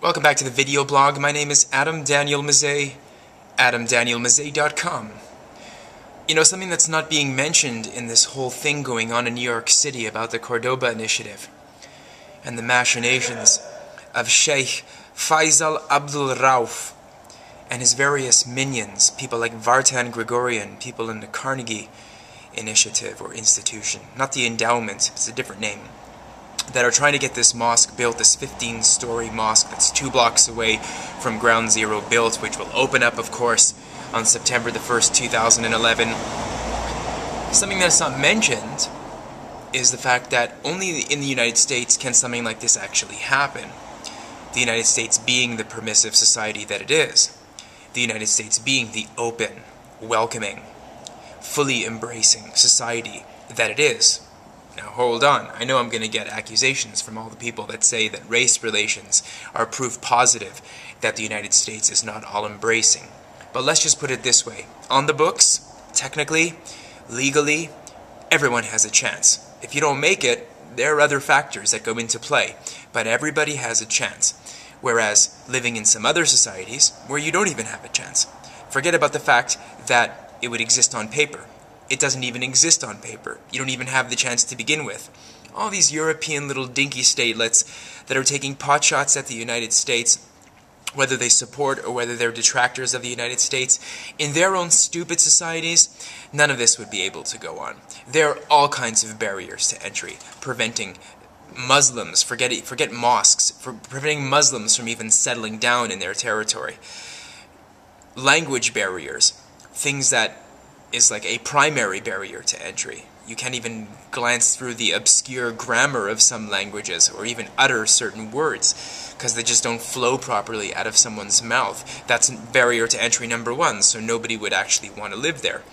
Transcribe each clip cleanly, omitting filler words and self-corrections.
Welcome back to the video blog. My name is Adam Daniel Mezei, AdamDanielMezei.com. You know, something that's not being mentioned in this whole thing going on in New York City about the Cordoba initiative and the machinations of Sheikh Faisal Abdul Rauf and his various minions, people like Vartan Gregorian, people in the Carnegie Initiative or institution, not the endowment, it's a different name, that are trying to get this mosque built, this 15-story mosque that's 2 blocks away from Ground Zero built, which will open up, of course, on September the 1st, 2011. Something that's not mentioned is the fact that only in the United States can something like this actually happen. The United States being the permissive society that it is. The United States being the open, welcoming, fully embracing society that it is. Now hold on, I know I'm going to get accusations from all the people that say that race relations are proof positive that the United States is not all-embracing. But let's just put it this way. On the books, technically, legally, everyone has a chance. If you don't make it, there are other factors that go into play. But everybody has a chance. Whereas living in some other societies where you don't even have a chance. Forget about the fact that it would exist on paper. It doesn't even exist on paper. You don't even have the chance to begin with. All these European little dinky statelets that are taking potshots at the United States, whether they support or whether they're detractors of the United States, in their own stupid societies, none of this would be able to go on. There are all kinds of barriers to entry, preventing Muslims, forget mosques, preventing Muslims from even settling down in their territory. Language barriers, things that is like a primary barrier to entry. You can't even glance through the obscure grammar of some languages or even utter certain words because they just don't flow properly out of someone's mouth. That's barrier to entry number 1, so nobody would actually want to live there.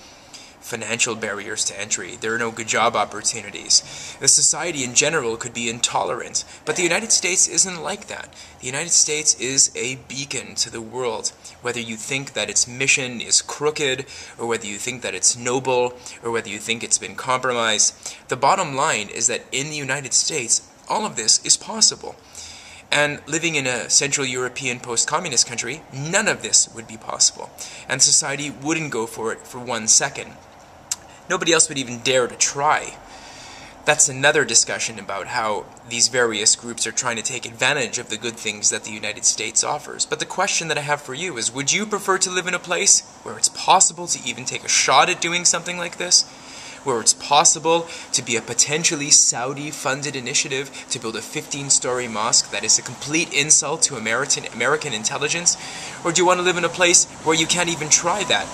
Financial barriers to entry. There are no good job opportunities. The society in general could be intolerant, but the United States isn't like that. The United States is a beacon to the world. Whether you think that its mission is crooked, or whether you think that it's noble, or whether you think it's been compromised, the bottom line is that in the United States, all of this is possible. And living in a Central European post-communist country, none of this would be possible. And society wouldn't go for it for 1 second. Nobody else would even dare to try. That's another discussion about how these various groups are trying to take advantage of the good things that the United States offers. But the question that I have for you is, would you prefer to live in a place where it's possible to even take a shot at doing something like this? Where it's possible to be a potentially Saudi-funded initiative to build a 15-story mosque that is a complete insult to American intelligence? Or do you want to live in a place where you can't even try that?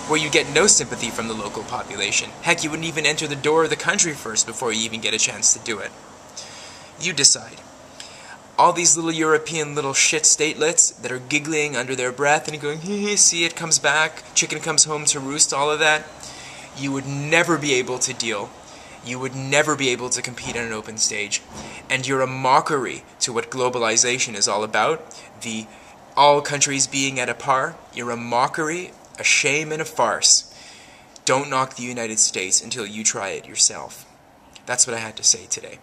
Where you get no sympathy from the local population? Heck, you wouldn't even enter the door of the country first before you even get a chance to do it. You decide. All these little European little shit statelets that are giggling under their breath and going, see, it comes back, chicken comes home to roost, all of that. You would never be able to deal. You would never be able to compete on an open stage. And you're a mockery to what globalization is all about. The all countries being at a par. You're a mockery, a shame, and a farce. Don't knock the United States until you try it yourself. That's what I had to say today.